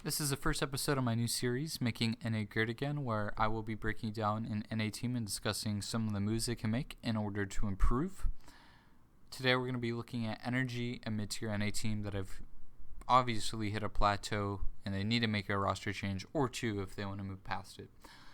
This is the first episode of my new series, Making NA Great Again, where I will be breaking down an NA team and discussing some of the moves they can make in order to improve. Today we're going to be looking at NRG, a mid-tier NA team that have obviously hit a plateau and they need to make a roster change or two if they want to move past it.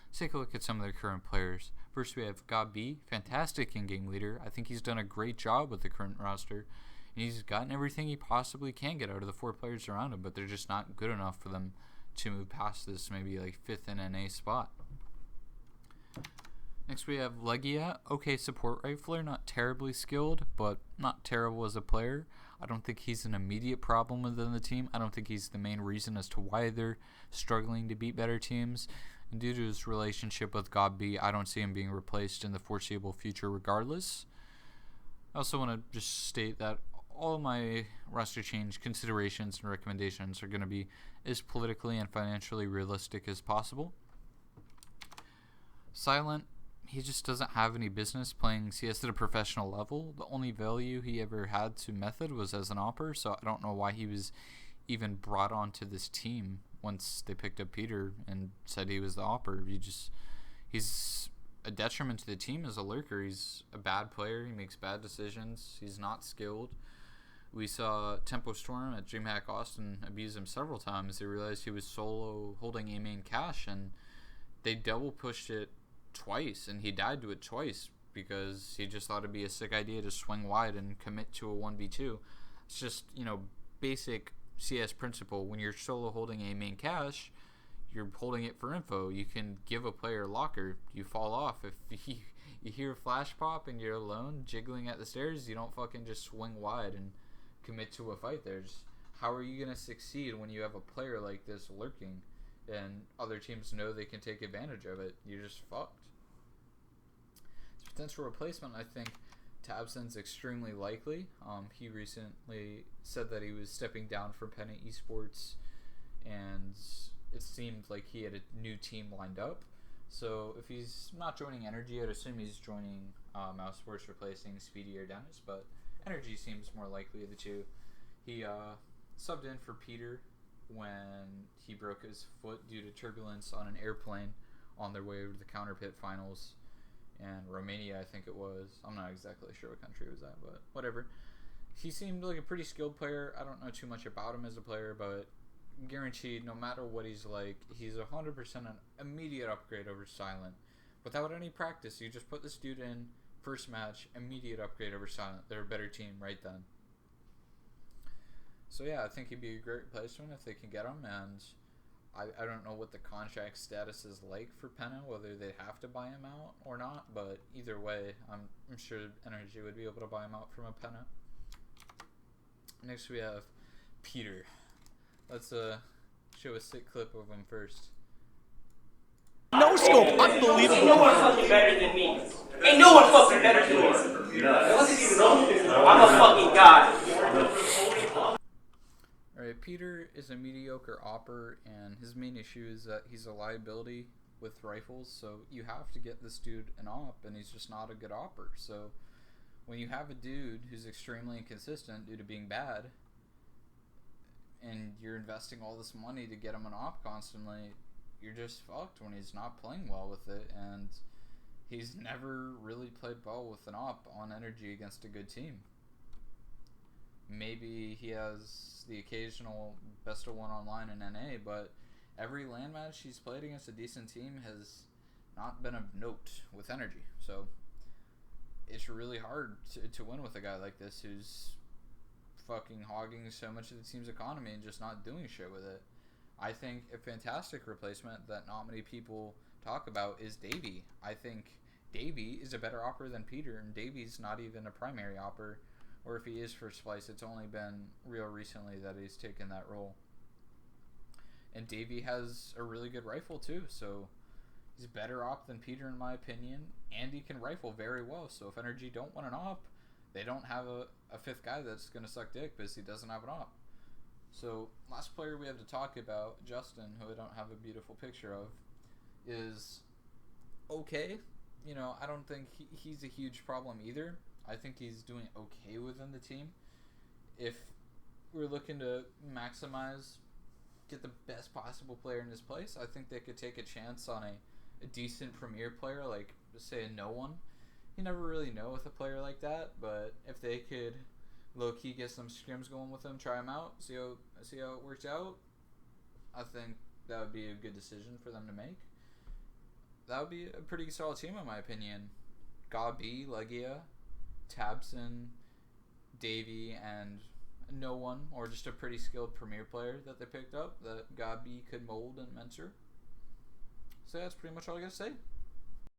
Let's take a look at some of their current players. First we have God B, fantastic in-game leader. I think he's done a great job with the current roster. He's gotten everything he possibly can get out of the four players around him, but they're just not good enough for them to move past this maybe like 5th in NA spot. Next we have Legia, okay support rifler, not terribly skilled, but not terrible as a player. I don't think he's an immediate problem within the team. I don't think he's the main reason as to why they're struggling to beat better teams. And due to his relationship with God B, I don't see him being replaced in the foreseeable future regardless. I also want to just state that all my roster change considerations and recommendations are going to be as politically and financially realistic as possible. Silent, he just doesn't have any business playing CS at a professional level. The only value he ever had to Method was as an opper, so I don't know why he was even brought onto this team once they picked up Peter and said he was the opper. He's a detriment to the team as a lurker. He's a bad player. He makes bad decisions. He's not skilled. We saw Tempo Storm at DreamHack Austin abuse him several times. They realized he was solo holding a main cache, and they double pushed it twice, and he died to it twice because he just thought it'd be a sick idea to swing wide and commit to a 1v2. It's just, basic CS principle. When you're solo holding a main cache, you're holding it for info. You can give a player locker. You fall off. If you hear a flash pop and you're alone jiggling at the stairs, you don't fucking just swing wide and commit to a fight. How are you going to succeed when you have a player like this lurking and other teams know they can take advantage of it? You're just fucked. His potential replacement, I think Tabson's extremely likely. He recently said that he was stepping down from Penna Esports, and it seemed like he had a new team lined up. So if he's not joining NRG, I'd assume he's joining Mouse Sports, replacing Speedy or Dennis, but NRG seems more likely of the two. He subbed in for Peter when he broke his foot due to turbulence on an airplane on their way over to the Counter Pit finals. And Romania, I think it was. I'm not exactly sure what country it was at, but whatever. He seemed like a pretty skilled player. I don't know too much about him as a player, but guaranteed, no matter what he's like, he's 100% an immediate upgrade over Silent. Without any practice, you just put this dude in, first match, immediate upgrade over Silent. They're a better team right then. So yeah, I think he'd be a great replacement if they can get him, and I don't know what the contract status is like for Penna, whether they'd have to buy him out or not, but either way, I'm sure NRG would be able to buy him out from a Penna. Next we have Peter. Let's show a sick clip of him first. No scope, unbelievable. Ain't no one fucking better than me. Ain't no one fucking better than me. I'm a fucking god. Alright, Peter is a mediocre opper, and his main issue is that he's a liability with rifles, so you have to get this dude an op, and he's just not a good opper. So when you have a dude who's extremely inconsistent due to being bad, and you're investing all this money to get him an op constantly, you're just fucked when he's not playing well with it, and he's never really played well with an op on NRG against a good team. Maybe he has the occasional best of one online in NA, but every LAN match he's played against a decent team has not been of note with NRG. So it's really hard to win with a guy like this who's fucking hogging so much of the team's economy and just not doing shit with it. I think a fantastic replacement that not many people talk about is Davey. I think Davey is a better opper than Peter, and Davey's not even a primary opper, or if he is for Splice, it's only been real recently that he's taken that role. And Davey has a really good rifle too, so he's a better op than Peter in my opinion, and he can rifle very well, so if NRG don't want an op, they don't have a fifth guy that's going to suck dick because he doesn't have an op. So, last player we have to talk about, Justin, who I don't have a beautiful picture of, is okay. I don't think he's a huge problem either. I think he's doing okay within the team. If we're looking to maximize get the best possible player in his place, I think they could take a chance on a decent premier player, like, say, a no one. You never really know with a player like that, but if they could low-key get some scrims going with him, try him out, see how it works out, I think that would be a good decision for them to make. That would be a pretty solid team, in my opinion. Gabi, Legia, Tabson, Davey, and no one, or just a pretty skilled premier player that they picked up that Gabi could mold and mentor. So that's pretty much all I gotta say.